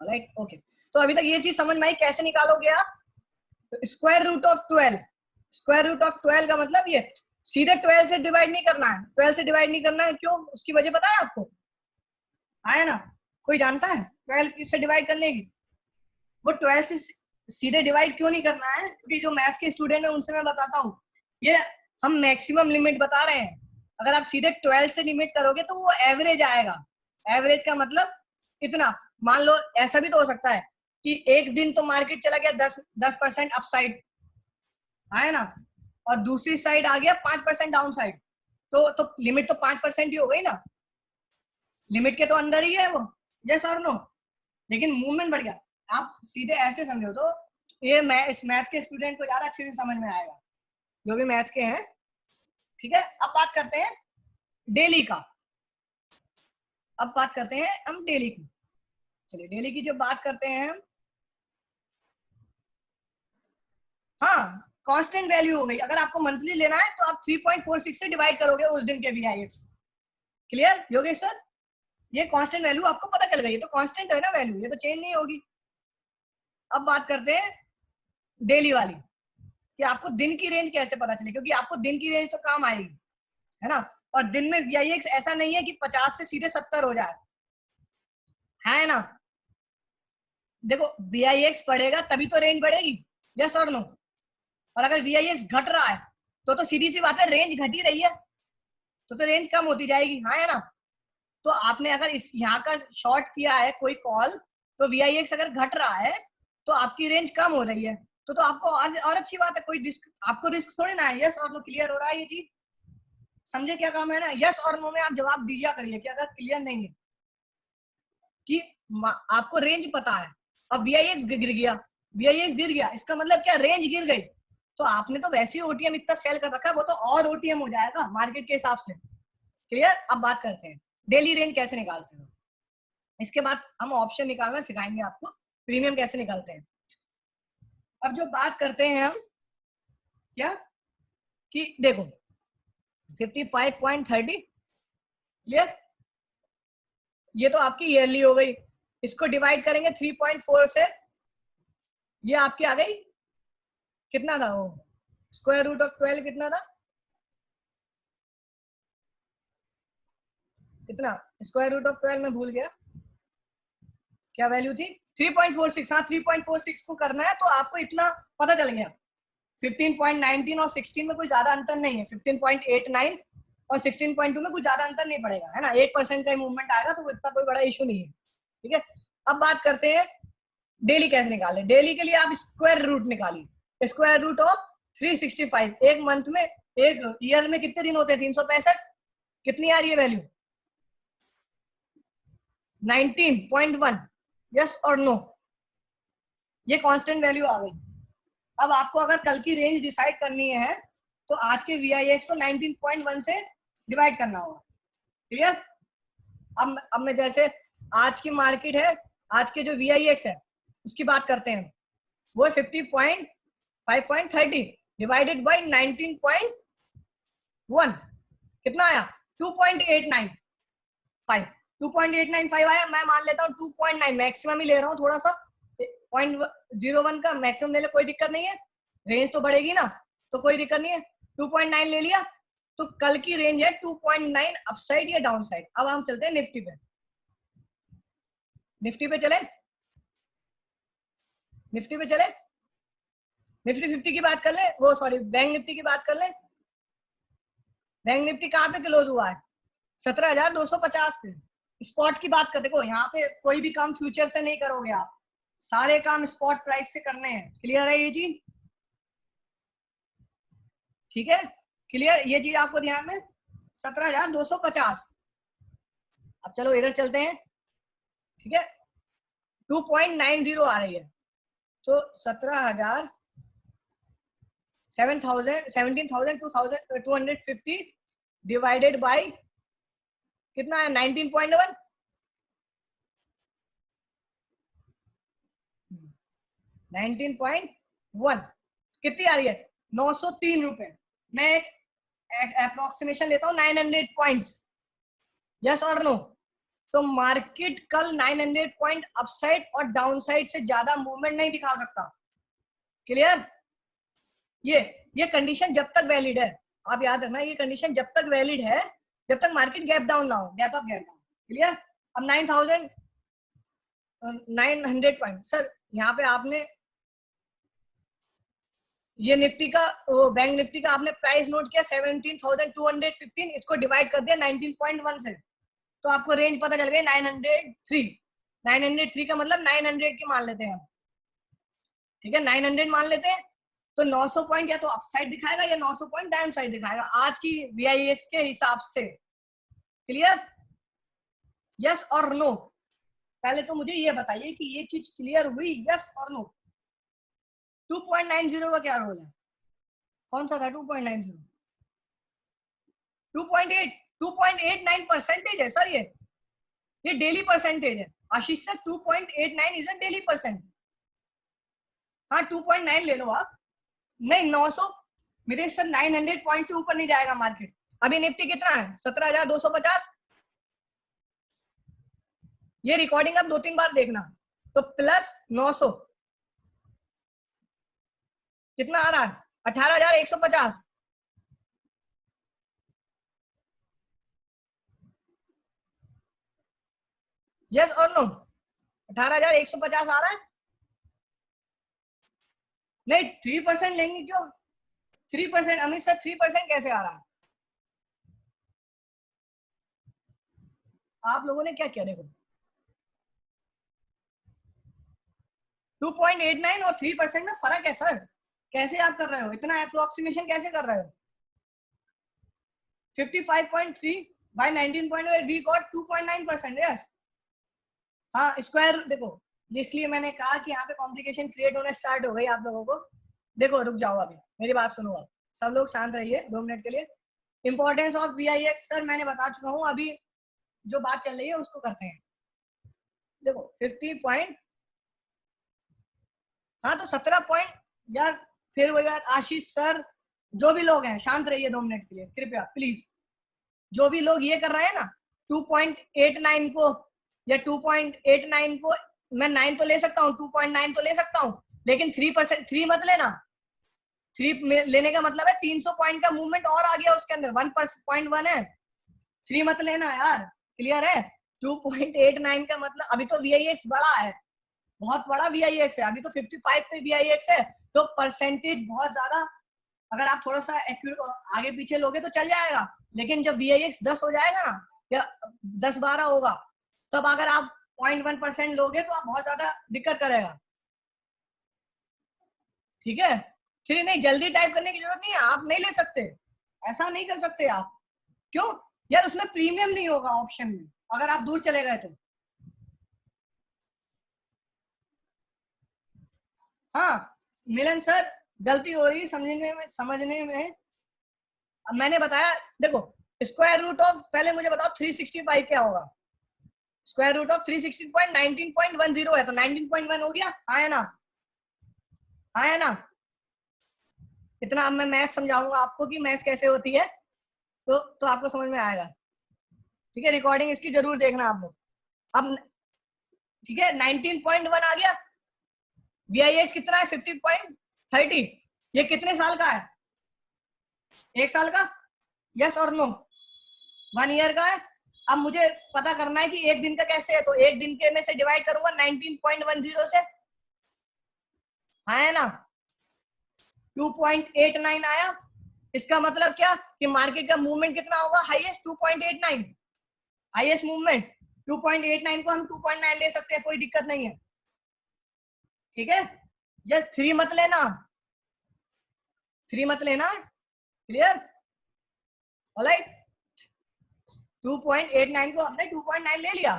Right okay. तो अभी तक ये चीज समझ में आई कैसे निकालोगे आप? Square root of 12, square root of 12 का मतलब ये सीधे 12 से डिवाइड नहीं करना है, 12 से डिवाइड नहीं करना है। क्यों? उसकी वजह पता है आपको? आया ना? कोई जानता है 12 से डिवाइड करने की? वो 12 से सीधे डिवाइड क्यों नहीं करना है? क्योंकि जो मैथ्स के स्टूडेंट है उनसे मैं बताता हूँ, ये हम मैक्सिमम लिमिट बता रहे हैं। अगर आप सीधे 12 से लिमिट करोगे तो वो एवरेज आएगा। एवरेज का मतलब इतना, मान लो ऐसा भी तो हो सकता है कि एक दिन तो मार्केट चला गया 10% अपसाइड, है ना, और दूसरी साइड आ गया 5% डाउन साइड, तो लिमिट तो 5% ही हो गई ना, लिमिट के तो अंदर ही है वो। यस और नो? लेकिन मूवमेंट बढ़ गया। आप सीधे ऐसे समझो तो ये इस मैथ के स्टूडेंट को ज्यादा अच्छे से समझ में आएगा, जो भी मैथ्स के हैं। ठीक है, अब बात करते हैं डेली का। अब बात करते हैं हम डेली की। चलिए डेली की जब बात करते हैं हम, हाँ कांस्टेंट वैल्यू हो गई। अगर आपको मंथली लेना है तो आप 3.46 से डिवाइड करोगे उस दिन के VIX। Clear Yogesh sir? ये कांस्टेंट वैल्यू आपको पता चल गई, ये तो कांस्टेंट है ना वैल्यू, ये तो चेंज नहीं होगी। अब बात करते हैं डेली वाली, कि आपको दिन की रेंज कैसे पता चले, क्योंकि आपको दिन की रेंज तो काम आएगी, है ना। और दिन में VIX ऐसा नहीं है कि 50 से सीधे 70 हो जाए, है ना। देखो VIX बढ़ेगा तभी तो रेंज बढ़ेगी, यस और नो। और अगर VIX घट रहा है तो सीधी सी बात है रेंज घट ही रही है, तो रेंज कम होती जाएगी, हाँ है ना। तो आपने अगर इस यहाँ का शॉर्ट किया है कोई कॉल, तो VIX अगर घट रहा है तो आपकी रेंज कम हो रही है, तो आपको और अच्छी बात है, कोई रिस्क, आपको रिस्क थोड़ी ना है। यस और नो क्लियर हो रहा है ये चीज? समझे क्या काम है ना? यस और नो में आप जवाब दीजिए करिए कि अगर क्लियर नहीं है कि आपको रेंज पता है, अब VIX गिर गया, VIX गिर गया, इसका मतलब क्या? रेंज गिर गई। तो आपने तो वैसे ही OTM इतना सेल कर रखा है, वो तो और OTM हो जाएगा मार्केट के हिसाब से। क्लियर? अब बात करते हैं डेली रेंज कैसे निकालते हैं। इसके बाद हम ऑप्शन निकालना सिखाएंगे आपको, प्रीमियम कैसे निकालते हैं। अब जो बात करते हैं हम क्या, कि देखो 55.30, क्लियर, ये तो आपकी ईयरली हो गई। इसको डिवाइड करेंगे 3.4 से, ये आपकी आ गई, कितना था वो स्क्वायर रूट ऑफ 12 कितना था? कितना स्क्वायर रूट ऑफ 12 में भूल गया, क्या वैल्यू थी? 3.46। हाँ 3.46 को करना है तो आपको इतना पता चल गया। 15.19 और 16 में कोई ज्यादा अंतर नहीं है, 15.89 और 16.2 में कुछ ज्यादा अंतर नहीं पड़ेगा, है ना। 1% का मूवमेंट आएगा तो इतना कोई बड़ा इशू नहीं है। ठीक है, अब बात करते हैं डेली कैसे निकालें। डेली के लिए आप स्क्वायर रूट निकालिए, स्क्वायर रूट ऑफ 365। एक मंथ में, एक ईयर में कितने दिन होते हैं? 365। कितनी आ रही है वैल्यू? 19.1। यस और नो? ये कांस्टेंट वैल्यू आ गई। अब आपको अगर कल की रेंज डिसाइड करनी है तो आज के VIX को 19.1 से डिवाइड करना होगा। क्लियर? अब मैं जैसे आज की मार्केट है, आज के जो VIX है उसकी बात करते हैं, वो 50.5.30 डिवाइडेड बाई 19.1, कितना आया? 2.895। 2.895 आया। मैं मान लेता हूँ 2.9 मैक्सिमम ही ले रहा हूँ, थोड़ा सा 0.01 का मैक्सिमम ले ले, कोई दिक्कत नहीं है, रेंज तो बढ़ेगी ना, तो कोई दिक्कत नहीं है। 2.9 ले लिया तो कल की रेंज है 2.9 अपसाइड या डाउन साइड। अब हम चलते हैं निफ्टी पे। निफ्टी पे चले, निफ्टी पे चले, निफ्टी 50 की बात कर ले, वो सॉरी बैंक निफ्टी की बात कर ले। बैंक निफ्टी कहाँ पे क्लोज हुआ है? 17,250 पे। स्पॉट की बात कर, देखो यहाँ पे कोई भी काम फ्यूचर से नहीं करोगे आप, सारे काम स्पॉट प्राइस से करने हैं। क्लियर है ये चीज? ठीक है क्लियर, ये चीज आपको ध्यान में, 17,250। अब चलो इधर चलते हैं। ठीक है, 2.90 आ रही है, तो 17,000 17,250 डिवाइडेड बाई कितना है? 19.1। 19.1 कितनी आ रही है? 903 रुपए। मैं एक अप्रोक्सीमेशन लेता हूँ 900 पॉइंट्स। यस और नो? तो मार्केट कल 900 पॉइंट अपसाइड और डाउनसाइड से ज्यादा मूवमेंट नहीं दिखा सकता। क्लियर? ये कंडीशन जब तक वैलिड है, आप याद रखना, ये कंडीशन जब तक वैलिड है, जब तक मार्केट गैप डाउन ना हो, gap up gap down. Clear? अब 9,900 पॉइंट, सर यहाँ पे आपने ये निफ्टी का, बैंक निफ्टी का आपने प्राइस नोट किया 17,215, इसको डिवाइड कर दिया 19.1 से, तो आपको रेंज पता चल गई 903। 903 का मतलब 900 की मान लेते हैं हम, ठीक है, 900 मान लेते हैं, तो 900 पॉइंट या तो अपसाइड दिखाएगा या 900 पॉइंट डाउन साइड दिखाएगा आज की VIX के हिसाब से। क्लियर? यस और नो? पहले तो मुझे ये बताइए कि ये चीज क्लियर हुई, यस और नो? 2.90 का क्या रोल है? कौन सा था 2.90? 2.8, 2.89% है सर, ये डेली परसेंटेज है Ashish sir. 2.89 is a daily percent. हाँ 2.9 ले लो आप। नहीं 900, मेरे सर 900 पॉइंट से ऊपर नहीं जाएगा मार्केट। अभी निफ्टी कितना है? 17,250। ये रिकॉर्डिंग आप 2-3 बार देखना। तो प्लस 900 कितना आ रहा है? 18,150। यस और नो? 18,150 आ रहा है? नहीं 3% लेंगे क्यों? 3%, अमित सर 3% कैसे आ रहा है? आप लोगों ने क्या किया? देखो 2.89 और 3% में फर्क है सर। कैसे आप कर रहे हो? इतना अप्रोक्सीमेशन कैसे कर रहे हो? 55.3 बाय 19.8 वी गॉट 2.9%। यस, हाँ स्क्वायर देखो, इसलिए मैंने कहा कि यहाँ पे कॉम्प्लिकेशन क्रिएट होना स्टार्ट हो गई आप लोगों को। देखो रुक जाओ, अभी मेरी बात सुनो, आप सब लोग शांत रहिए 2 मिनट के लिए। इंपॉर्टेंस ऑफ VIX सर मैंने बता चुका हूँ, अभी जो बात चल रही है उसको करते हैं। देखो 50 पॉइंट, हाँ तो 17 पॉइंट यार, फिर वही बात आशीष सर, जो भी लोग हैं शांत रहिए 2 मिनट के लिए कृपया प्लीज। जो भी लोग ये कर रहे हैं ना 2.89 को या 2.89 को, मैं 9 तो ले सकता हूँ, 2.9 तो ले सकता हूँ, लेकिन 3%, 3 मत लेना। 3 लेने का मतलब है 300 पॉइंट का मूवमेंट और आ गया उसके अंदर, 1.1 है, 3 मत लेना यार। क्लियर है? 2.89 का मतलब, अभी तो VIX बड़ा है, बहुत बड़ा VIX है, अभी तो 55 पे VIX है, तो परसेंटेज बहुत ज्यादा, अगर आप थोड़ा सा आगे पीछे लोगे तो चल जाएगा, लेकिन जब VIX 10 हो जाएगा ना, या 10-12 होगा, तब अगर आप 0.1% लोगे तो आप बहुत ज्यादा दिक्कत करेगा। ठीक है? फिर नहीं, जल्दी टाइप करने की जरूरत नहीं है, आप नहीं ले सकते, ऐसा नहीं कर सकते आप। क्यों यार? उसमें प्रीमियम नहीं होगा ऑप्शन में, अगर आप दूर चले गए तो। हाँ मिलन सर, गलती हो रही समझने में। अब मैंने बताया, देखो स्क्वायर रूट ऑफ, पहले मुझे बताओ 365 क्या होगा? स्क्वायर रूट ऑफ 360.19.10 है, तो 19.1 हो गया, हाँ है ना? हाँ है ना? इतना अब मैं मैथ समझाऊंगा आपको कि मैथ कैसे होती है, तो आपको समझ में आएगा। ठीक है, रिकॉर्डिंग इसकी जरूर देखना आप लोग। अब ठीक है 19.1 आ गया, VIX कितना है? 50.30। ये कितने साल का है? 1 साल का? यस और नो? 1 ईयर का है। अब मुझे पता करना है कि एक दिन का कैसे है, तो एक दिन के में से डिवाइड करूंगा 19.10 से, हाँ है ना? 2.89 आया। इसका मतलब क्या कि मार्केट का मूवमेंट कितना होगा? हाईएस्ट 2.89, हाईएस्ट मूवमेंट 2.89 को हम 2.9 ले सकते हैं, कोई दिक्कत नहीं है। ठीक है, जस्ट 3 मत लेना, 3 मत लेना। क्लियर? ऑलराइट, 2.89 को हमने 2.9 ले लिया।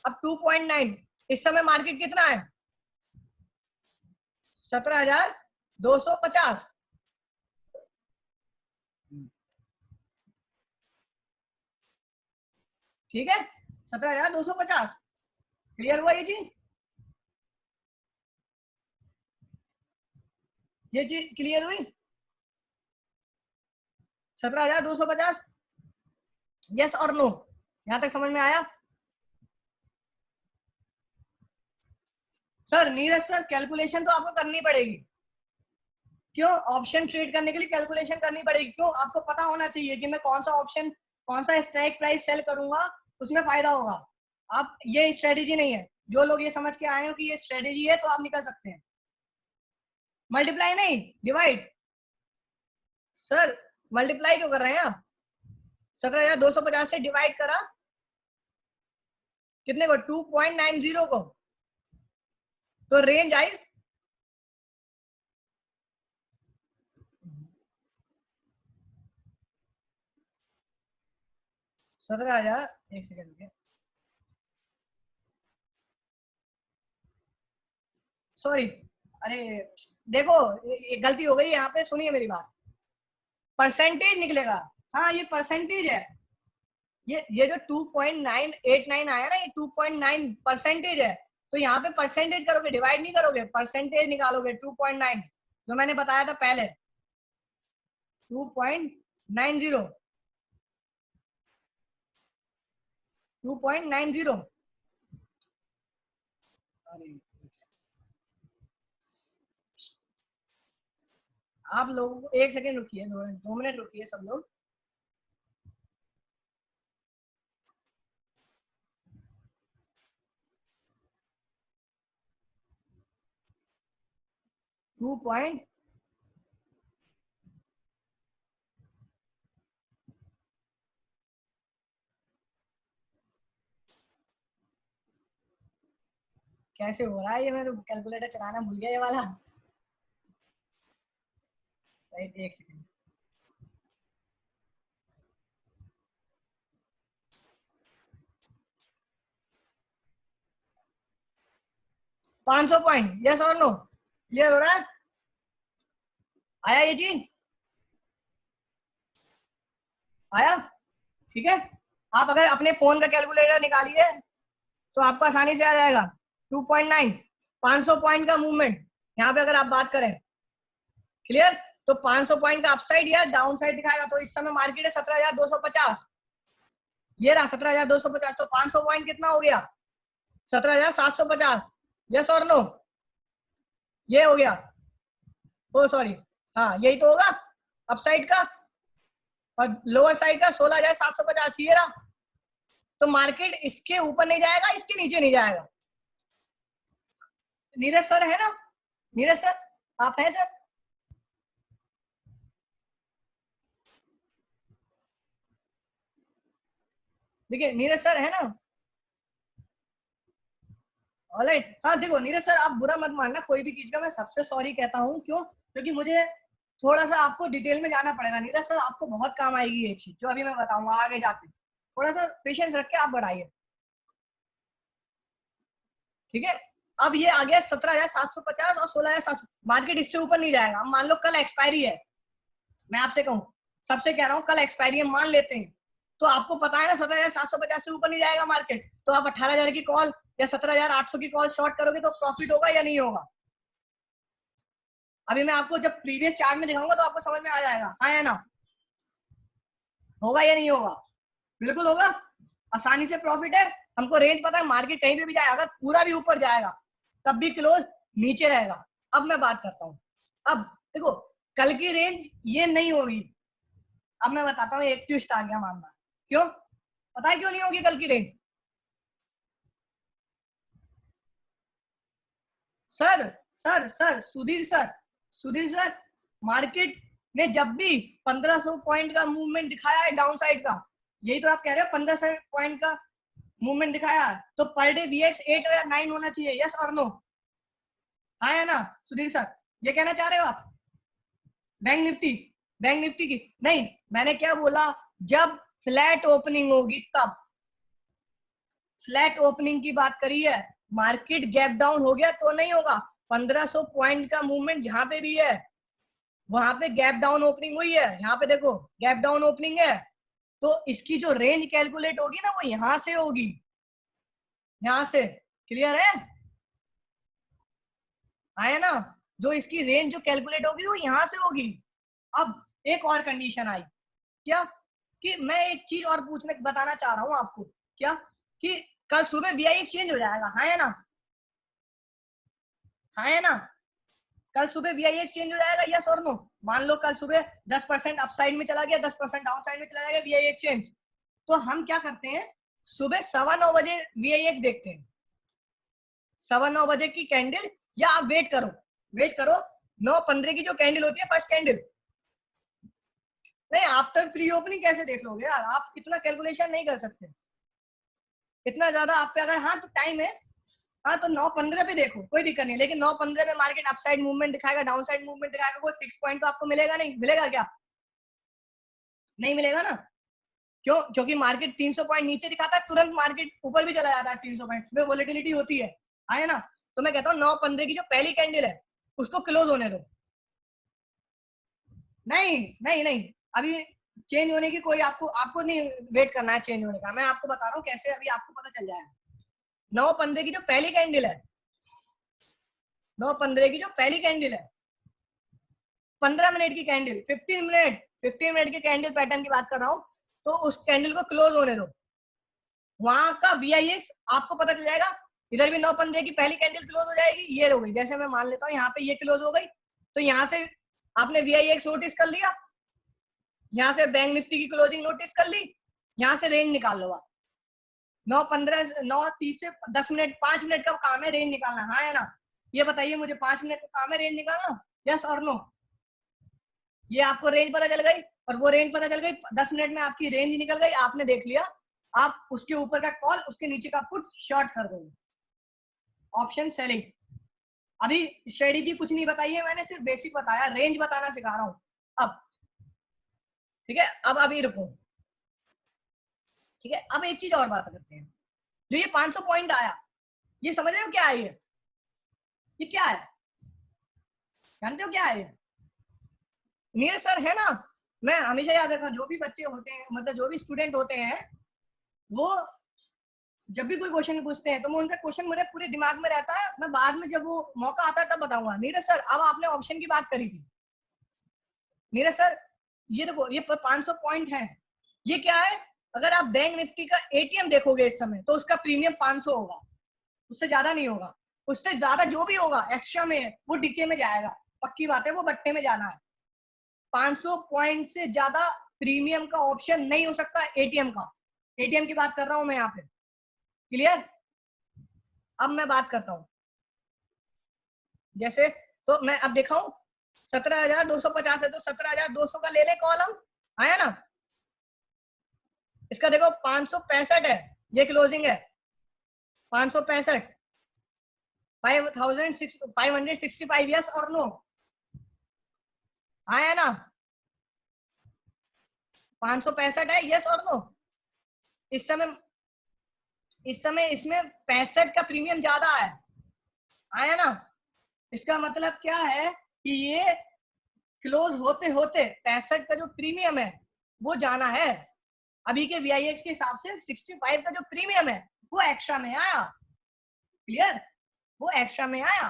अब 2.9, इस समय मार्केट कितना है? 17,250। ठीक है, 17,250। क्लियर हुआ ये चीज? ये चीज क्लियर हुई? 17,250? यस और नो? यहां तक समझ में आया? सर नीरज सर कैलकुलेशन तो आपको करनी पड़ेगी। क्यों? ऑप्शन ट्रेड करने के लिए कैलकुलेशन करनी पड़ेगी। क्यों? आपको पता होना चाहिए कि मैं कौन सा ऑप्शन, कौन सा स्ट्राइक प्राइस सेल करूंगा, उसमें फायदा होगा। आप, ये स्ट्रेटेजी नहीं है। जो लोग ये समझ के आए हो कि ये स्ट्रेटेजी है तो आप निकल सकते हैं। मल्टीप्लाई नहीं, डिवाइड। सर मल्टीप्लाई क्यों कर रहे हैं आप? 17,250 से डिवाइड करा कितने को? 2.90 को। तो रेंज आई 17,000। एक सेकंड, सॉरी, अरे देखो ये गलती हो गई यहाँ पे, सुनिए मेरी बात। परसेंटेज निकलेगा। हाँ ये परसेंटेज है। ये जो 2.989 आया ना, ये 2.9 परसेंटेज है। तो यहाँ पे परसेंटेज करोगे, डिवाइड नहीं करोगे, परसेंटेज निकालोगे 2.9, जो मैंने बताया था पहले, 2.90, 2.90। आप लोगों को एक सेकेंड रुकिए, 2 मिनट रुकिए सब लोग। टू पॉइंट कैसे हो रहा है ये? मैं कैलकुलेटर चलाना भूल गया ये वाला। राइट, एक सेकेंड। 500 पॉइंट, यस और नो? क्लियर हो रहा है? आया ये चीज? आया? ठीक है। आप अगर अपने फोन का कैलकुलेटर निकालिए तो आपको आसानी से आ जाएगा। 2.9, 500 पॉइंट का मूवमेंट यहाँ पे अगर आप बात करें, क्लियर? तो 500 पॉइंट का अपसाइड या डाउन साइड दिखाएगा। तो इस समय मार्केट है 17,250, ये रहा 17,250। तो 500 पॉइंट कितना हो गया? 17,750, यस और नो? ये हो गया, ओ सॉरी, हाँ यही तो होगा अपसाइड का, और लोअर साइड का 16,750, ये रहा। तो मार्केट इसके ऊपर नहीं जाएगा, इसके नीचे नहीं जाएगा। नीरज सर है ना? नीरज सर आप हैं सर? देखिए नीरज सर है ना? ऑलराइट, हाँ देखो नीरज सर आप बुरा मत मानना कोई भी चीज का, मैं सबसे सॉरी कहता हूँ। क्यों? क्योंकि मुझे थोड़ा सा आपको डिटेल में जाना पड़ेगा। नीरज सर आपको बहुत काम आएगी ये चीज जो अभी मैं बताऊंगा आगे जाके। थोड़ा सा पेशेंस रख के आप बढ़ाइए, ठीक है? अब ये आ गया 17,750 और 16,700, मार्केट इससे ऊपर नहीं जाएगा। मान लो कल एक्सपायरी है, मैं आपसे कहूँ, सबसे कह रहा हूँ कल एक्सपायरी है, मान लेते हैं, तो आपको पता है ना 17,750 से ऊपर नहीं जाएगा मार्केट। तो आप 18,000 की कॉल या 17,800 की कॉल शॉर्ट करोगे तो प्रॉफिट होगा या नहीं होगा? अभी मैं आपको जब प्रीवियस चार्ट में दिखाऊंगा तो आपको समझ में आ जाएगा, हाँ या ना? होगा या नहीं होगा? बिल्कुल होगा। आसानी से प्रॉफिट है। हमको रेंज पता है, मार्केट कहीं पे भी जाए, अगर पूरा भी ऊपर जाएगा तब भी क्लोज नीचे रहेगा। अब मैं बात करता हूँ, अब देखो कल की रेंज ये नहीं होगी। अब मैं बताता हूँ, एक ट्विस्ट आ गया मामला। क्यों? पता है क्यों नहीं होगी कल की range? Sir sir Sudhir sir, Sudhir sir, market ने जब भी 1500 पॉइंट का मूवमेंट दिखाया है डाउन साइड का, यही तो आप कह रहे हो 1500 पॉइंट का मूवमेंट दिखाया है, तो पर डे वीएक्स 8 या 9 होना चाहिए, यस और नो? हाँ या ना सुधीर सर? ये कहना चाह रहे हो आप? बैंक निफ्टी, बैंक निफ्टी की नहीं, मैंने क्या बोला? जब फ्लैट ओपनिंग होगी तब, फ्लैट ओपनिंग की बात करी है। मार्केट गैप डाउन हो गया तो नहीं होगा। 1500 पॉइंट का मूवमेंट जहां पे भी है वहां पे गैप डाउन ओपनिंग हुई है। यहाँ पे देखो गैप डाउन ओपनिंग है, तो इसकी जो रेंज कैलकुलेट होगी ना वो यहां से होगी, यहां से। क्लियर है? आया ना? जो इसकी रेंज जो कैलकुलेट होगी वो यहां से होगी। अब एक और कंडीशन आई, क्या? कि मैं एक चीज और पूछने बताना चाह रहा हूं आपको, क्या? कि कल सुबह बीआई चेंज हो जाएगा, हाँ या ना? हाँ है ना, कल सुबह VIX चेंज हो जाएगा, यस और नो? मान लो कल सुबह 10% अपसाइड में चला गया, 10% डाउनसाइड में चला जाएगा VIX चेंज, तो हम क्या करते हैं, सुबह 9:15 बजे VIX देखते हैं, 9:15 बजे की कैंडल, या आप वेट करो 9:15 की जो कैंडल होती है फर्स्ट कैंडल, नहीं आफ्टर प्री ओपनिंग कैसे देख लोगे यार, आप इतना कैलकुलेशन नहीं कर सकते, इतना ज्यादा आप पे अगर, हाँ तो टाइम है, हाँ तो 9:15 पे देखो कोई दिक्कत नहीं, लेकिन 9:15 पे मार्केट अपसाइड मूवमेंट दिखाएगा, डाउनसाइड मूवमेंट दिखाएगा, कोई फिक्स पॉइंट तो आपको मिलेगा नहीं, मिलेगा क्या? नहीं मिलेगा ना, क्यों? क्योंकि मार्केट 300 पॉइंट नीचे दिखाता है, तुरंत मार्केट ऊपर भी चला जाता है 300 पॉइंट, उसमें वोलेटिलिटी होती है ना, तो मैं कहता हूँ 9:15 की जो पहली कैंडल है उसको क्लोज होने दो, नहीं नहीं नहीं, अभी चेंज होने की कोई आपको नहीं वेट करना है चेंज होने का, मैं आपको बता रहा हूँ कैसे, अभी आपको पता चल जाएगा। 9:15 की जो पहली कैंडल है, 9:15 की जो पहली कैंडल है, 15 मिनट की कैंडल, 15 मिनट की कैंडल पैटर्न की बात कर रहा हूँ, तो उस कैंडल को क्लोज होने दो, वहां का VIX आपको पता चल जाएगा, इधर भी 9:15 की पहली कैंडल क्लोज हो जाएगी, ये हो गई, जैसे मैं मान लेता हूँ यहाँ पे ये क्लोज हो गई, तो यहाँ से आपने VIX नोटिस कर लिया, यहाँ से बैंक निफ्टी की क्लोजिंग नोटिस कर ली, यहाँ से रेंज निकाल लो आप, 9:15 9:30 से 10 मिनट 5 मिनट का काम है रेंज निकालना, हाँ है ना? ये बताइए मुझे, 5 मिनट का काम है रेंज निकालना, यस और नो? ये आपको रेंज पता चल गई, और वो रेंज पता चल गई, 10 मिनट में आपकी रेंज निकल गई, आपने देख लिया, आप उसके ऊपर का कॉल, उसके नीचे का पुट शॉर्ट कर दोगे, ऑप्शन सेलिंग। अभी स्ट्रेटेजी कुछ नहीं बताई है मैंने, सिर्फ बेसिक बताया, रेंज बताना सिखा रहा हूं अब, ठीक है? अब अभी रुको, ठीक है, अब एक चीज और बात करते हैं, जो ये 500 पॉइंट आया, ये समझ रहे हो क्या है, ये क्या है, जानते हो क्या है? नीरज सर है ना, मैं हमेशा याद रखा, जो भी बच्चे होते हैं, मतलब जो भी स्टूडेंट होते हैं, वो जब भी कोई क्वेश्चन पूछते हैं तो मैं उनका क्वेश्चन मेरे पूरे दिमाग में रहता है, मैं बाद में जब वो मौका आता है तब बताऊंगा। नीरज सर अब आपने ऑप्शन की बात करी थी, नीरज सर ये देखो, ये 500 पॉइंट है, ये क्या है, अगर आप बैंक निफ्टी का ATM देखोगे इस समय, तो उसका प्रीमियम 500 होगा, उससे ज्यादा नहीं होगा, उससे ज्यादा जो भी होगा एक्स्ट्रा में वो डीके में जाएगा, पक्की बात है, वो बट्टे में जाना है। 500 पॉइंट से ज्यादा प्रीमियम का ऑप्शन नहीं हो सकता ATM का, ATM की बात कर रहा हूं मैं यहाँ पे, क्लियर? अब मैं बात करता हूं, जैसे तो मैं अब दिखाऊं, 17,250 है, तो 17,200 का ले ले कॉलम, आया ना? इसका देखो 565 है, ये क्लोजिंग है 565, 5,565, यस और नो? आया ना? 565 है, यस और नो? इस समय इसमें 65 का प्रीमियम ज्यादा है, आया ना? इसका मतलब क्या है कि ये क्लोज होते होते 65 का जो प्रीमियम है वो जाना है, अभी के VIX के हिसाब से 65 का जो प्रीमियम है वो एक्स्ट्रा में आया, क्लियर? वो एक्स्ट्रा में आया,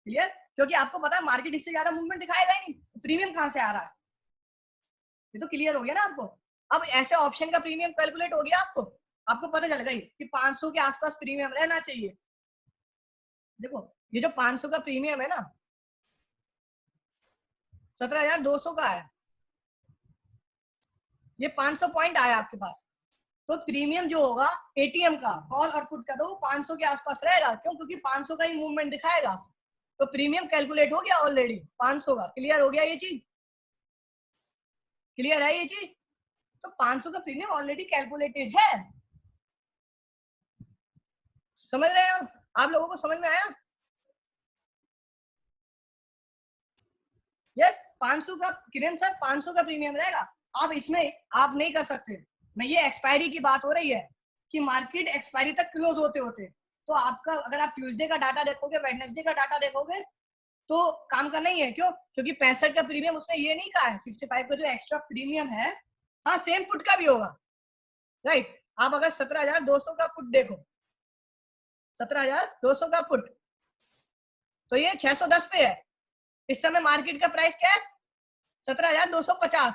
क्लियर? क्योंकि आपको पता है मार्केट इससे ज्यादा मूवमेंट दिखाएगा ही नहीं, प्रीमियम कहां से आ रहा है, ये तो क्लियर हो गया ना आपको? अब ऐसे ऑप्शन का प्रीमियम कैलकुलेट हो गया आपको पता चल गई कि 500 के आसपास प्रीमियम रहना चाहिए। देखो ये जो 500 का प्रीमियम है ना, 17,200 का है, ये 500 पॉइंट आया आपके पास, तो प्रीमियम जो होगा ATM का कॉल और पुट का, तो वो 500 के आसपास रहेगा, क्यों? क्योंकि 500 का ही मूवमेंट दिखाएगा, तो प्रीमियम कैलकुलेट हो गया ऑलरेडी 500 का, क्लियर हो गया ये चीज? क्लियर है ये चीज? तो 500 का प्रीमियम ऑलरेडी कैलकुलेटेड है, समझ रहे हो? आप लोगों को समझ में आया? यस, 500 का, किरण सर 500 का प्रीमियम रहेगा, आप इसमें आप नहीं कर सकते, मैं ये एक्सपायरी की बात हो रही है कि मार्केट एक्सपायरी तक क्लोज होते होते, तो आपका अगर आप ट्यूसडे का डाटा देखोगे, वेडनेसडे का डाटा देखोगे, तो काम का नहीं है, क्यों? क्योंकि 65 का प्रीमियम उसने ये नहीं कहा है, 65 का जो एक्स्ट्रा प्रीमियम है, हाँ सेम पुट का भी होगा, राइट? आप अगर 17,200 का पुट देखो, 17,200 का पुट, तो ये 610 पे है, इस समय मार्केट का प्राइस क्या है? 17,250,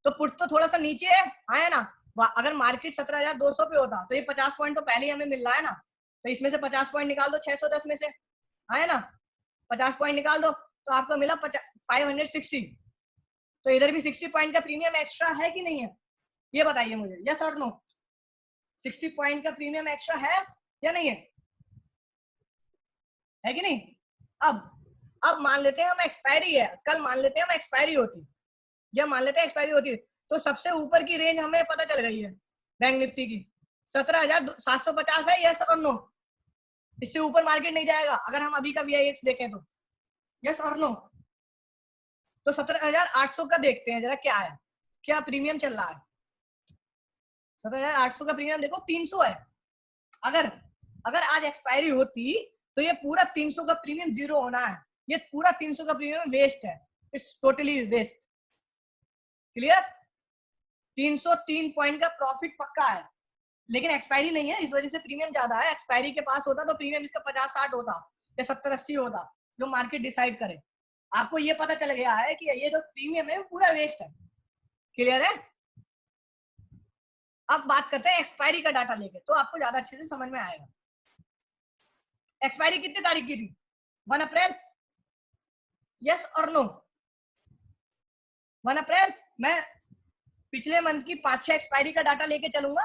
तो पुट तो थोड़ा सा नीचे है, आया ना? अगर मार्केट 17,200 पे होता तो ये 50 पॉइंट तो पहले ही हमें मिल रहा है ना, तो इसमें से 50 पॉइंट निकाल दो 610 में से, है ना, 50 पॉइंट निकाल दो तो आपको मिला 560। तो इधर भी 60 पॉइंट का प्रीमियम एक्स्ट्रा है कि नहीं है, ये बताइए मुझे, यस और नो। 60 पॉइंट का प्रीमियम एक्स्ट्रा है या नहीं है कि नहीं। अब मान लेते हैं हम एक्सपायरी है, कल मान लेते हैं हम एक्सपायरी होती, या मान लेते हैं एक्सपायरी होती, तो सबसे ऊपर की रेंज हमें पता चल गई है बैंक निफ्टी की 17,750 है, यस और नो। इससे ऊपर मार्केट नहीं जाएगा अगर हम अभी का VIX देखें तो, यस और नो। तो 17,800 का देखते हैं जरा क्या है, क्या प्रीमियम चल रहा है। 17,800 का प्रीमियम देखो 300 है। अगर आज एक्सपायरी होती तो ये पूरा 300 का प्रीमियम जीरो होना है, ये पूरा 300 का प्रीमियम वेस्ट है, it's totally waste. Clear. 303 point का प्रॉफिट पक्का है, लेकिन एक्सपायरी नहीं है, इस वजह से प्रीमियम ज्यादा है। एक्सपायरी के पास होता तो प्रीमियम इसका 50-60 होता या 70-80 होता, जो मार्केट डिसाइड करे। आपको ये पता चल गया है कि ये जो प्रीमियम है पूरा वेस्ट है। क्लियर है। अब बात करते हैं एक्सपायरी का डाटा लेके, तो आपको ज्यादा अच्छे से समझ में आएगा। एक्सपायरी कितनी तारीख की थी, 1 अप्रैल, यस और नो। 1 अप्रैल। मैं पिछले मंथ की 5-6 एक्सपायरी का डाटा लेके चलूंगा,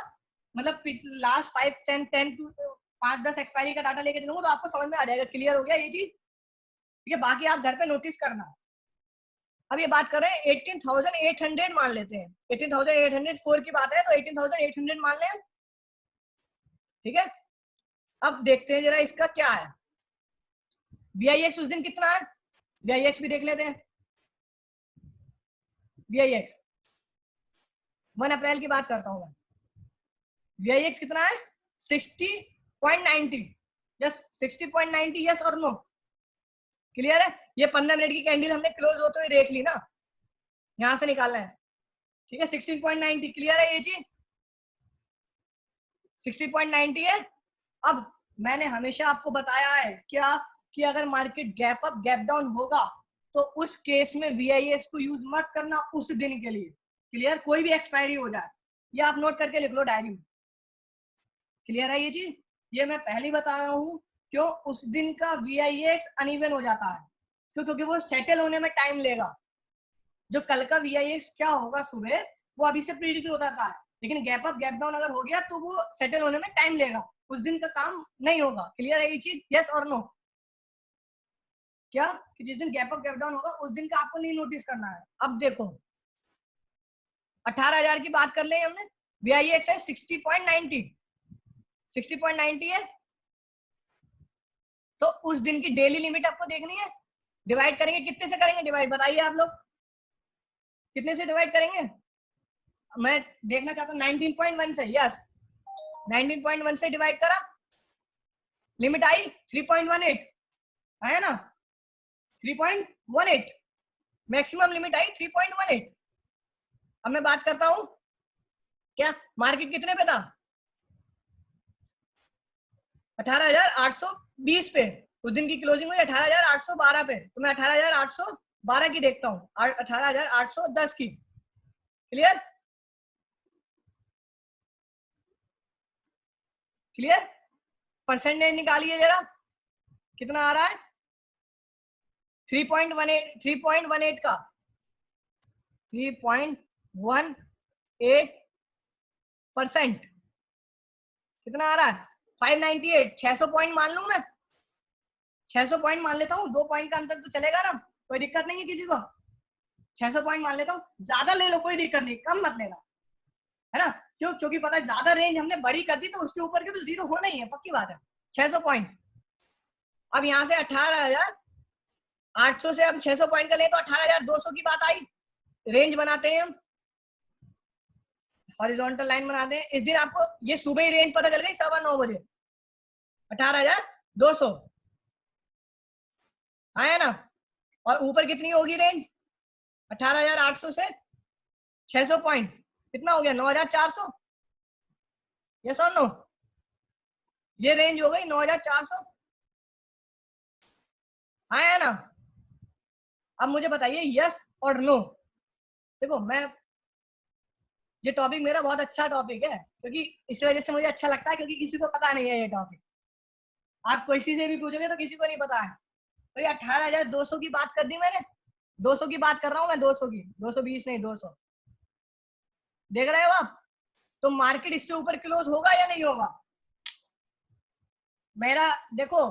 मतलब लास्ट 5-10 एक्सपायरी का डाटा लेके चलूंगा, तो आपको समझ में आ जाएगा। क्लियर हो गया ये चीज, ठीक है। बाकी आप घर पे नोटिस करना। अब ये बात कर रहे हैं 18,800 मान लेते हैं, 18,804 की बात है तो 18,800 मान लें, ठीक है। अब देखते हैं जरा इसका क्या है, VIX उस दिन कितना है, VIX भी देख लेते हैं। VIX 1 अप्रैल की बात करता हूं मैं, VIX कितना है 60.90, यस 60.90, यस और नो। क्लियर है। ये 15 मिनट की कैंडल हमने क्लोज होते हुए देख ली ना, यहां से निकालना है, ठीक है। 16.90 क्लियर है ये चीज, 60.90 है। अब मैंने हमेशा आपको बताया है क्या कि अगर market gap up gap down होगा तो उस केस में VIX को यूज मत करना उस दिन के लिए। क्लियर। कोई भी एक्सपायरी हो जाए, ये आप नोट करके लिख लो डायरी में। क्लियर है ये चीज, ये मैं पहले बता रहा हूँ क्यों, उस दिन का VIX अनइवन हो जाता है, क्योंकि वो सेटल होने में टाइम लेगा। जो कल का VIX क्या होगा सुबह, वो अभी से प्रीडिक्ट होता था, लेकिन गैप अप गैप डाउन अगर हो गया तो वो सेटल होने में टाइम लेगा, उस दिन का काम नहीं होगा। क्लियर है ये चीज, यस और नो। क्या कि जिस दिन गैप अप गैप डाउन होगा उस दिन का आपको नहीं नोटिस करना है। अब देखो 18,000 की बात कर ले हमने, VIX है 60.90, 60.90 है, तो उस दिन की डेली लिमिट आपको देखनी है। डिवाइड करेंगे, कितने से करेंगे डिवाइड, बताइए आप लोग कितने से डिवाइड करेंगे। मैं देखना चाहता हूँ 19.1 से, यस 19.1 से डिवाइड करा, लिमिट आई 3.18, है ना 3.18, मैक्सिमम लिमिट आई 3.18। अब मैं बात करता हूं क्या मार्केट कितने पे था, 18,820 पे, उस दिन की क्लोजिंग हुई 18,812 पे, तो मैं 18,812 की देखता हूँ, 18,810 की। क्लियर। क्लियर। परसेंटेज निकालिए जरा, कितना आ रहा है 3.18 का 3.18% कितना आ रहा है 598, 600 पॉइंट मान लू मैं, 600 पॉइंट मान लेता हूँ, 2 पॉइंट का अंतर तो चलेगा ना, कोई दिक्कत नहीं है किसी को। 600 पॉइंट मान लेता हूँ, ज्यादा ले लो कोई दिक्कत नहीं, कम मत लेना, है ना। क्यों, क्योंकि पता है ज्यादा रेंज हमने बड़ी कर दी तो उसके ऊपर के तो जीरो होना ही है, पक्की बात है। 600 पॉइंट। अब यहाँ से 18,800 से हम 600 पॉइंट का ले तो 18,200 की बात आई। रेंज बनाते हैं हम, हॉरिजॉन्टल लाइन बनाते हैं। इस दिन आपको ये सुबह ही रेंज पता चल गई 9:15 बजे, 18,200, है ना। और ऊपर कितनी होगी रेंज, 18,800 से 600 पॉइंट, कितना हो गया 9,400, यस और नो। ये रेंज हो गई 9,400, है ना। अब मुझे बताइए यस और नो। देखो मैं, ये टॉपिक मेरा बहुत अच्छा टॉपिक है, क्योंकि इस वजह से मुझे अच्छा लगता है, क्योंकि किसी को पता नहीं है ये टॉपिक। आप किसी से भी पूछोगे तो किसी को नहीं पता है। तो ये 18,200 की बात कर दी मैंने, 200 की बात कर रहा हूं मैं, 200 की, 220 नहीं 200। देख रहे हो आप? तो मार्केट इससे ऊपर क्लोज होगा या नहीं होगा? मेरा देखो,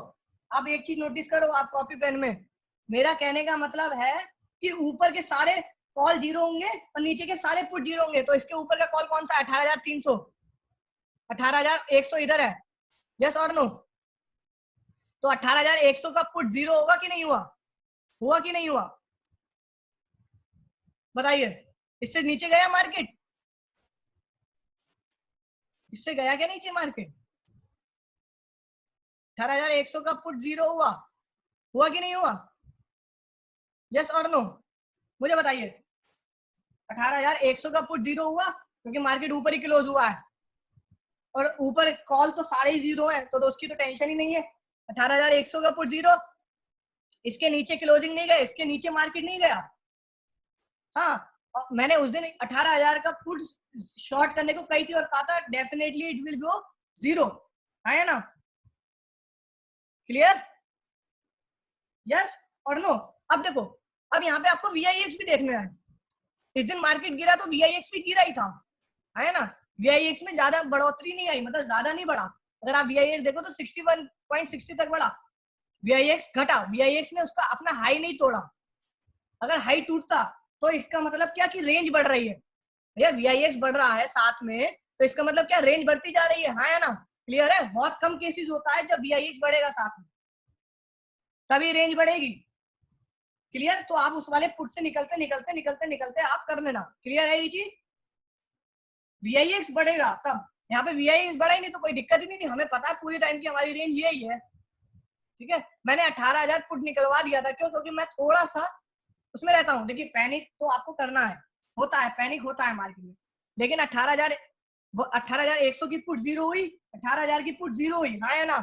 अब एक चीज नोटिस करो आप कॉपी पेन में, मेरा कहने का मतलब है कि ऊपर के सारे कॉल जीरो होंगे और नीचे के सारे पुट जीरो होंगे। तो इसके ऊपर का कॉल कौन सा? 18,300, 18,100 इधर है, यस और नो? तो 18,100 का पुट जीरो होगा कि नहीं हुआ? हुआ कि नहीं हुआ? बताइए। इससे नीचे गया मार्केट? इससे गया क्या नीचे मार्केट? 18,100 का पुट जीरो हुआ, हुआ कि नहीं हुआ? यस और नो? मुझे बताइए। 18,100 का पुट जीरो हुआ क्योंकि मार्केट ऊपर ही क्लोज हुआ है, और ऊपर कॉल तो सारे ही जीरो है, तो उसकी तो टेंशन ही नहीं है। 18,100 का पुट जीरो, इसके नीचे क्लोजिंग नहीं गया, इसके नीचे मार्केट नहीं गया। हाँ, मैंने उस दिन 18,000 का पुट शॉर्ट करने को कही थी और कहा था definitely it will go zero, है ना? क्लियर? यस और नो? अब देखो, अब यहाँ पे आपको VIX भी देखना है। इस दिन मार्केट गिरा तो VIX भी गिरा ही था, है ना? VIX में ज्यादा बढ़ोतरी नहीं आई, मतलब ज्यादा नहीं बढ़ा। अगर आप VIX देखो तो 61.60 तक बढ़ा, VIX घटा, VIX ने उसका अपना हाई नहीं तोड़ा। अगर हाई टूटता तो इसका मतलब क्या कि रेंज बढ़ रही है। भैया VIX बढ़ रहा है साथ में, तो इसका मतलब क्या? रेंज बढ़ती जा रही है, हाँ या ना? क्लियर है? बहुत कम केसेस होता है जब VIX बढ़ेगा साथ में, तभी रेंज बढ़ेगी। क्लियर? तो आप उस वाले पुट से निकलते निकलते निकलते निकलते आप कर लेना। क्लियर है ये चीज? VIX बढ़ेगा तब, यहाँ पे VIX बढ़ा ही नहीं तो कोई दिक्कत ही नहीं थी, हमें पता है पूरी टाइम की हमारी रेंज यही है। ठीक है, मैंने 18,000 पुट निकलवा दिया था, क्यों? क्योंकि मैं थोड़ा सा उसमें रहता हूँ। देखिए पैनिक तो आपको करना है, होता है पैनिक, होता है मार्केट में, लेकिन 18,100 की पुट जीरो हुई, 18,000 की पुट जीरो हुई, हाँ या ना?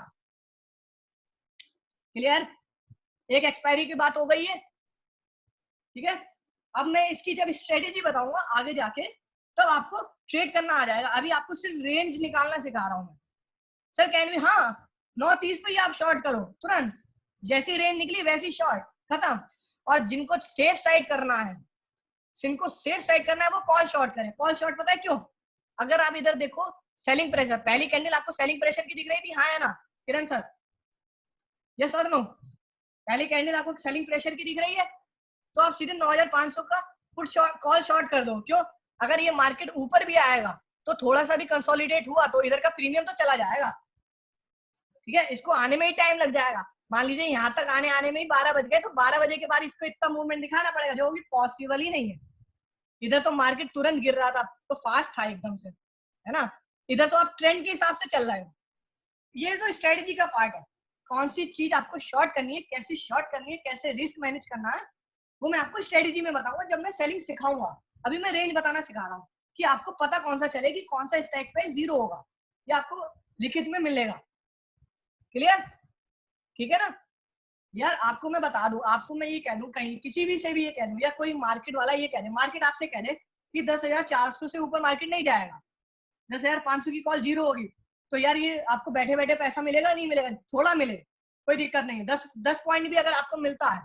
क्लियर? एक एक्सपायरी की बात हो गई है। ठीक है, अब मैं इसकी जब स्ट्रेटेजी बताऊंगा आगे जाके, तब तो आपको ट्रेड करना आ जाएगा। अभी आपको सिर्फ रेंज निकालना सिखा रहा हूं मैं। सर कैन भी, हाँ 9:30 पे ही आप शॉर्ट करो तुरंत, जैसी रेंज निकली वैसी शॉर्ट, खत्म। और जिनको सेफ साइड करना है, जिनको सेफ साइड करना है वो कॉल शॉर्ट करें। कॉल शॉर्ट पता है क्यों? अगर आप इधर देखो सेलिंग प्रेशर, पहली कैंडल आपको सेलिंग प्रेशर की दिख रही थी, हाँ या ना किरण सर? यस और नो? पहली कैंडल आपको सेलिंग प्रेशर की दिख रही है, तो आप सीधे 9,500 का पुट शॉर्ट, कॉल शॉर्ट कर दो। क्यों? अगर ये मार्केट ऊपर भी आएगा तो थोड़ा सा भी कंसोलिडेट हुआ तो इधर का प्रीमियम तो चला जाएगा। ठीक है, इसको आने में ही टाइम लग जाएगा। मान लीजिए यहाँ तक आने में ही 12 बज गए, तो 12 बजे के बाद इसको इतना मूवमेंट दिखाना पड़ेगा, जो भी पॉसिबल ही नहीं है। इधर तो मार्केट तुरंत गिर रहा था, तो फास्ट था एकदम से, है ना? इधर तो आप ट्रेंड के हिसाब से चल रहे हो। ये तो स्ट्रेटेजी का पार्ट है, कौन सी चीज आपको शॉर्ट करनी है, कैसे शॉर्ट करनी है, कैसे रिस्क मैनेज करना है, वो मैं आपको स्ट्रेटेजी में बताऊंगा जब मैं सेलिंग सिखाऊंगा। अभी मैं रेंज बताना सिखा रहा हूँ कि आपको पता कौन सा चले कि कौन सा स्ट्राइक प्राइस जीरो होगा, ये आपको लिखित में मिलेगा। क्लियर? ठीक है ना? यार आपको मैं बता दूं, आपको मैं ये कह दूं, कहीं किसी भी से भी ये कह दूं, या कोई मार्केट वाला ये कह दे, मार्केट आपसे कह दे कि 10,400 से ऊपर मार्केट नहीं जाएगा, 10,500 की कॉल जीरो होगी, तो यार ये आपको बैठे बैठे पैसा मिलेगा नहीं मिलेगा? थोड़ा मिले, कोई दिक्कत नहीं है। 10 पॉइंट भी अगर आपको मिलता है,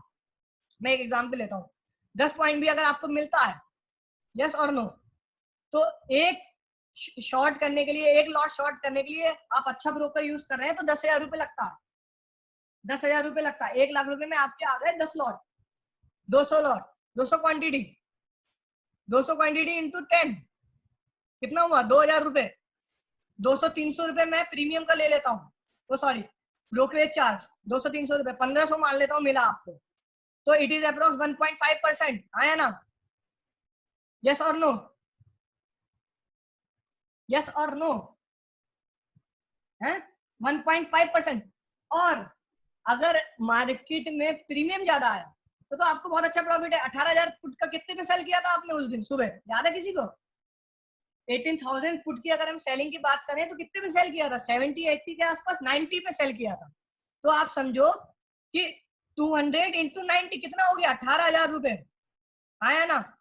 मैं एक एग्जाम्पल लेता हूँ, 10 पॉइंट भी अगर आपको मिलता है, यस और नो, तो एक शॉर्ट करने के लिए, एक लॉट शॉर्ट करने के लिए आप अच्छा ब्रोकर यूज कर रहे हैं तो 10,000 रुपए लगता है, 10,000 रुपए लगता है। 1 लाख रुपए में आपके आ गए 10 lot, 200 lot, 200 quantity, 200 quantity into 10 कितना हुआ? 2,000 रुपए। 200-300 रुपए मैं प्रीमियम का ले लेता हूँ, तो सॉरी ब्रोकरेज चार्ज 200-300 रुपए, 1,500 मान लेता हूँ मिला आपको, तो इट इज अप्रोक्स 1.5%, आया ना? यस और नो? यस और नो? है 1.5%। और अगर मार्केट में प्रीमियम ज्यादा आया तो आपको बहुत अच्छा प्रॉफिट है। 18,000 पुट का कितने पे सेल किया था आपने उस दिन सुबह, याद है किसी को? 18,000 पुट की अगर हम सेलिंग की बात करें तो कितने पे सेल किया था? 70-80 के आसपास, 90 पे सेल किया था। तो आप समझो कि 200 इंटू 90 कितना हो गया? 18,000 रुपए, आया ना?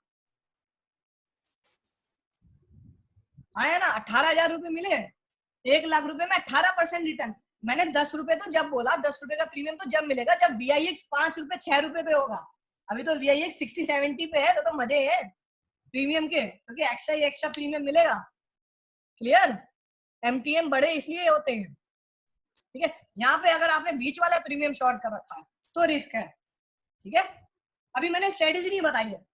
आया ना? 18,000 रुपए मिले, 1 लाख रुपए में 18% रिटर्न। मैंने 10 रुपए तो जब बोला, 10 रुपए का प्रीमियम तो जब मिलेगा जब VIX 5 रुपए 6 रुपए पे होगा। अभी तो VIX 60-70 पे है, तो मजे है प्रीमियम के, क्योंकि एक्स्ट्रा प्रीमियम मिलेगा। क्लियर? MTM बड़े इसलिए होते हैं, ठीक है। यहाँ पे अगर आपने बीच वाला प्रीमियम शॉर्ट कर रखा है तो रिस्क है, ठीक है। अभी मैंने स्ट्रेटेजी नहीं बताई है,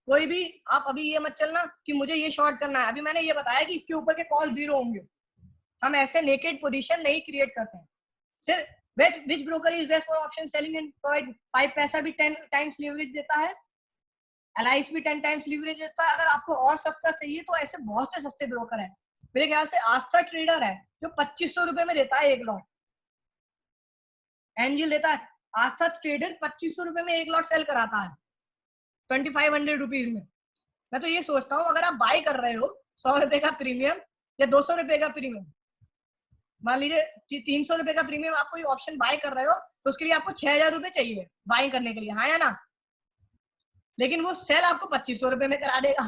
कोई भी आप अभी ये मत चलना कि मुझे ये शॉर्ट करना है। अभी मैंने ये बताया कि इसके ऊपर के कॉल 0 होंगे। हम ऐसे नेकेड पोजीशन नहीं क्रिएट करते हैं। सिर्फ which broker is best for option selling and provide 5 पैसा भी 10 टाइम्स लीवरेज देता है, एलाइस भी 10 टाइम्स लीवरेज देता है। अगर आपको और सस्ता चाहिए तो ऐसे बहुत से सस्ते ब्रोकर हैं। मेरे ख्याल से आस्था ट्रेडर है जो 2500 रुपए में देता है एक लॉट, एंजिल देता है। आस्था ट्रेडर 2500 रुपए में एक लॉट सेल कराता है 2500 रुपीज में। मैं तो ये सोचता हूँ अगर आप बाय कर रहे हो 100 रुपए का प्रीमियम या 200 रुपए का प्रीमियम, मान लीजिए 300 रुपए का प्रीमियम आप कोई ऑप्शन बाय कर रहे हो तो उसके लिए आपको 6000 रुपए चाहिए बाय करने के लिए, हाँ या ना? लेकिन वो सेल आपको 2500 रुपए में करा देगा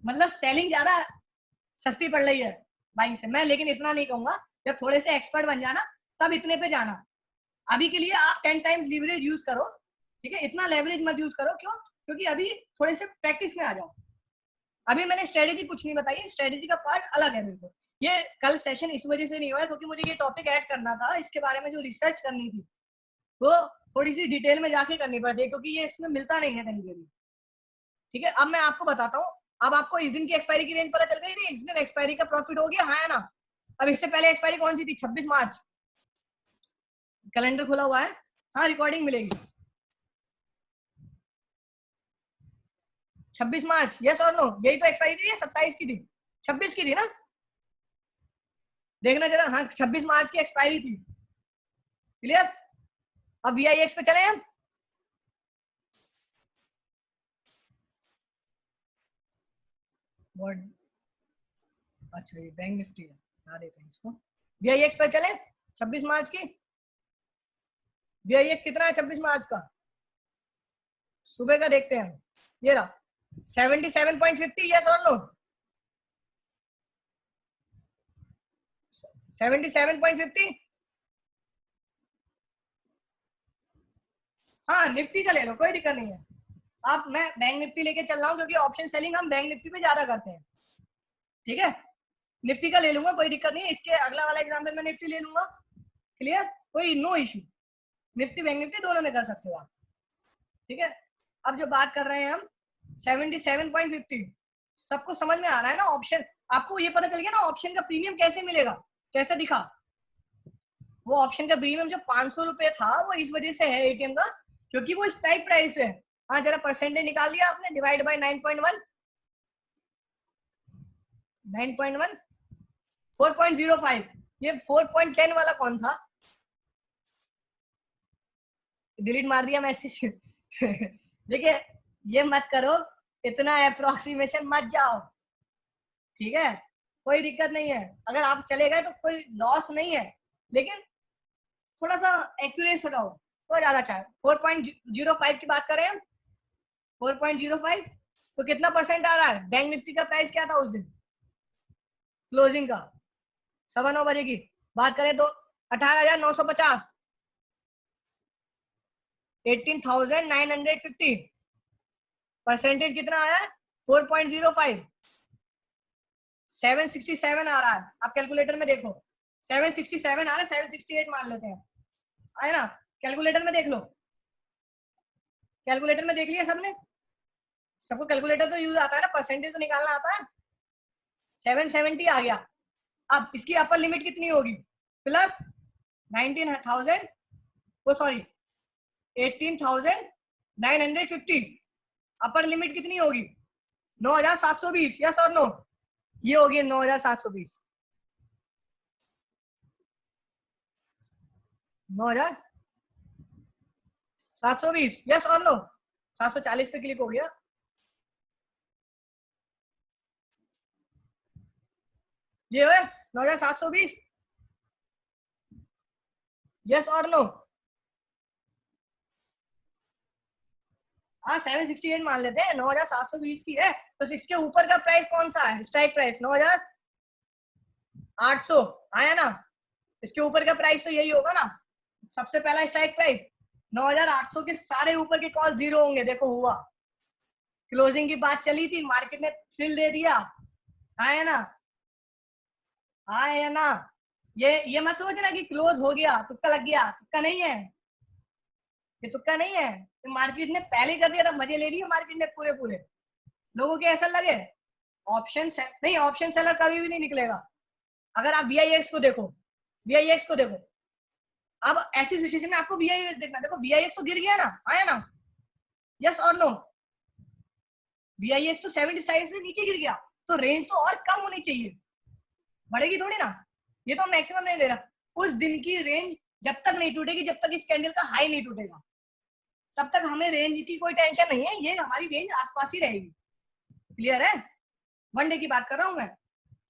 मतलब सेलिंग ज्यादा सस्ती पड़ रही है बाइंग से। मैं लेकिन इतना नहीं कहूंगा, जब थोड़े से एक्सपर्ट बन जाना तब इतने पे जाना। अभी के लिए आप 10 टाइम्स लीवरेज यूज करो, ठीक है। इतना लेवरेज मत यूज करो, क्यों? क्योंकि अभी थोड़े से प्रैक्टिस में आ जाओ। अभी मैंने स्ट्रेटेजी कुछ नहीं बताई, स्ट्रेटेजी का पार्ट अलग है। मेरे को ये कल सेशन इस वजह से नहीं हुआ क्योंकि मुझे ये टॉपिक ऐड करना था, इसके बारे में जो रिसर्च करनी थी वो थोड़ी सी डिटेल में जाके करनी पड़ती है, क्योंकि ये इसमें मिलता नहीं है कहीं पे भी, ठीक है। अब मैं आपको बताता हूँ, अब आपको इस दिन की एक्सपायरी की रेंज पता चल गई थी, इस दिन एक्सपायरी का प्रॉफिट हो गया, हाँ है ना? अब इससे पहले एक्सपायरी कौन सी थी? 26 मार्च। कैलेंडर खुला हुआ है, हाँ रिकॉर्डिंग मिलेगी। 26 मार्च, यस और नो? यही तो एक्सपायरी थी, 27 की थी, 26 की थी ना? देखना जरा, हाँ 26 मार्च की एक्सपायरी थी। क्लियर? अब VIX पे चले हम। अच्छा ये बैंक निफ्टी है, बता देते हैं इसको। VIX पे चले 26 मार्च की। VIX कितना है 26 मार्च का? सुबह का देखते हैं, ये रहा 77.50, यस और नो? 77.50। हाँ निफ्टी का ले लो, कोई दिक्कत नहीं है। आप, मैं बैंक निफ्टी लेके चल रहा हूँ क्योंकि ऑप्शन सेलिंग हम बैंक निफ्टी पे ज्यादा करते हैं, ठीक है। निफ्टी का ले लूंगा, कोई दिक्कत नहीं है। इसके अगला वाला एग्जाम्पल में निफ्टी ले लूंगा। क्लियर? कोई no issue, Nifty bank Nifty दोनों में कर सकते हो आप, ठीक है। अब जो बात कर रहे हैं हम 77.50, सबको समझ में आ रहा है ना? ऑप्शन आपको ये पता चल गया ना ऑप्शन का प्रीमियम कैसे मिलेगा, कैसे दिखा? वो ऑप्शन का प्रीमियम जो 500 रुपए था वो इस वजह से है एटीएम का, क्योंकि वो स्ट्राइक प्राइस है। हाँ जरा परसेंटेज निकाल दिया आपने, डिवाइड बाय 9.1, 9.1 4.05। ये 4.10 वाला कौन था? डिलीट मार दिया मैसेज देखिए ये मत करो, इतना अप्रोक्सीमेशन मत जाओ, ठीक है। कोई दिक्कत नहीं है, अगर आप चले गए तो कोई लॉस नहीं है, लेकिन थोड़ा सा एक्यूरेट लगाओ तो ज्यादा अच्छा है। 4.05 की बात करें हम, 4.05 तो कितना परसेंट आ रहा है? बैंक निफ्टी का प्राइस क्या था उस दिन क्लोजिंग का? 9:15 बजे की बात करें तो 18,950, 18,950। परसेंटेज कितना आया? 4.05, 767 आ रहा है। आप कैलकुलेटर में देखो, 767 आ रहा है, 768 मान लेते हैं, है ना? कैलकुलेटर में देख लो, कैलकुलेटर में देख लिया सबने? सबको कैलकुलेटर तो यूज आता है ना, परसेंटेज तो निकालना आता है। 770 आ गया। अब इसकी अपर लिमिट कितनी होगी? प्लस 19,000, वो सॉरी 18,950। अपर लिमिट कितनी होगी? 9,720, यस और नो? ये होगी 9,720, 9,720, यस और नो? 740 पे क्लिक हो गया। ये है 9,720, यस और नो? हाँ 768 मान लेते हैं, 9,720 की है तो इसके ऊपर का प्राइस कौन सा है? स्ट्राइक प्राइस 9,800 आया ना? इसके ऊपर का प्राइस तो यही होगा ना, सबसे पहला स्ट्राइक प्राइस 9,800 के सारे ऊपर के कॉल जीरो होंगे। देखो हुआ, क्लोजिंग की बात चली थी, मार्केट ने थ्रिल दे दिया, है ना, है ना। ये मत सोचना कि क्लोज हो गया, तुक्का लग गया, तुक्का नहीं है, ये तुक्का नहीं है, तो मार्केट ने पहले कर दिया था, मजे ले लिए मार्केट ने पूरे पूरे। लोगों के ऐसा लगे ऑप्शन नहीं, ऑप्शन सेलर कभी भी नहीं निकलेगा। अगर आप VIX को देखो, VIX को देखो, अब ऐसी सिचुएशन में आपको VIX देखना, देखो VIX तो गिर गया ना, आया ना, यस और नो, VIX तो 70 साइड से नीचे गिर गया, तो रेंज तो और कम होनी चाहिए, बढ़ेगी थोड़ी ना, ये तो मैक्सिमम नहीं दे रहा। उस दिन की रेंज जब तक नहीं टूटेगी, जब तक इस कैंडल का हाई नहीं टूटेगा, तब तक हमें रेंज की कोई टेंशन नहीं है, ये हमारी रेंज आसपास ही रहेगी। क्लियर है, वन डे की बात कर रहा हूं मैं।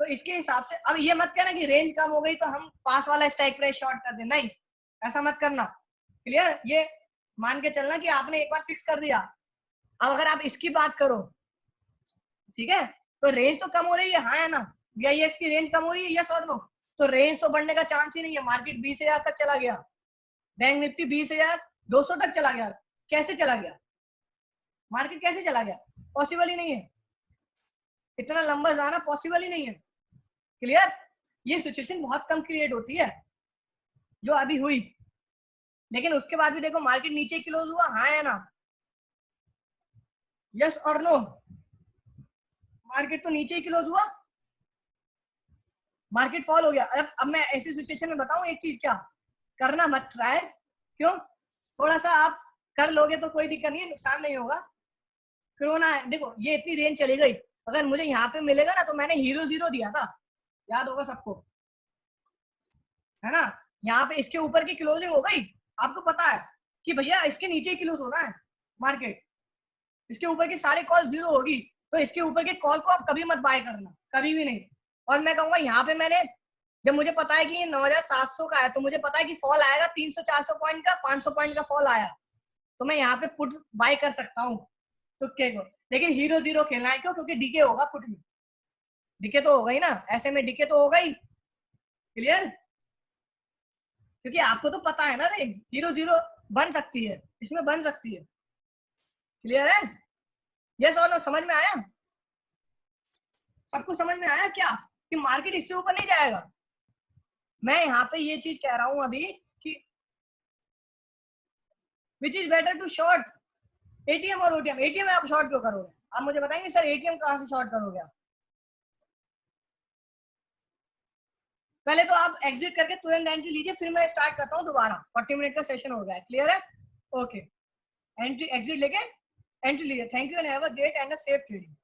तो इसके हिसाब से अब ये मत कहना कि रेंज कम हो गई तो हम पास वाला स्ट्राइक प्राइस शॉर्ट कर दें, नहीं, ऐसा मत करना। क्लियर, ये मान के चलना कि आपने एक बार फिक्स कर दिया। अब अगर आप इसकी बात करो, ठीक है, तो रेंज तो कम हो रही है, हाँ है ना, VIX की रेंज कम हो रही है, यस और नो, तो रेंज तो बढ़ने का चांस ही नहीं है। मार्केट 20,000 तक चला गया, बैंक निफ्टी 20,200 तक चला गया। कैसे चला गया मार्केट, कैसे चला गया, पॉसिबल ही नहीं है, इतना लंबा जाना पॉसिबल ही नहीं है। क्लियर, ये सिचुएशन बहुत कम क्रिएट होती है जो अभी हुई, लेकिन उसके बाद भी देखो मार्केट नीचे क्लोज हुआ, हाँ है ना, यस और नो, मार्केट तो नीचे ही क्लोज हुआ, मार्केट फॉल हो गया। अब मैं ऐसी सिचुएशन में बताऊं एक चीज, क्या करना मत ट्राई, क्यों, थोड़ा सा आप कर लोगे तो कोई दिक्कत नहीं है, नुकसान नहीं होगा। कोरोना है, देखो ये इतनी रेंज चली गई, अगर मुझे यहाँ पे मिलेगा ना, तो मैंने 0.0 दिया था, याद होगा सबको, है ना, यहाँ पे इसके ऊपर की क्लोजिंग हो गई, आपको पता है कि भैया इसके नीचे ही क्लोज होना है मार्केट, इसके ऊपर की सारी कॉल जीरो होगी, तो इसके ऊपर के कॉल को आप कभी मत बाय करना, कभी भी नहीं। और मैं कहूंगा यहाँ पे मैंने, जब मुझे पता है कि ये 9,700 का है, तो मुझे पता है कि फॉल आएगा 300-400 पॉइंट का, 500 पॉइंट का फॉल आया, तो मैं यहाँ पे पुट बाय कर सकता हूँ तुक्के को। लेकिन 0.0 खेलना है, क्यों, क्योंकि डीके होगा पुट में, डीके तो होगा ही ना, ऐसे में डीके तो होगा ही। क्लियर, क्योंकि आपको तो पता है ना रेंज 0.0 बन सकती है, इसमें बन सकती है। क्लियर है, यस और नो, समझ में आया, सबको समझ में आया क्या, कि मार्केट इससे ऊपर नहीं जाएगा। मैं यहाँ पे ये चीज कह रहा हूं अभी कि which is better to short, ATM और ओटीएम। एटीएम में आप शॉर्ट क्यों करोगे, आप मुझे बताएंगे सर एटीएम कहां से शॉर्ट करोगे आप। पहले तो आप एग्जिट करके तुरंत एंट्री लीजिए, फिर मैं स्टार्ट करता हूँ दोबारा, 40 मिनट का सेशन हो गया है। क्लियर है, ओके, एंट्री एग्जिट लेके एंट्री लीजिए। Thank you and have a great and a safe trading.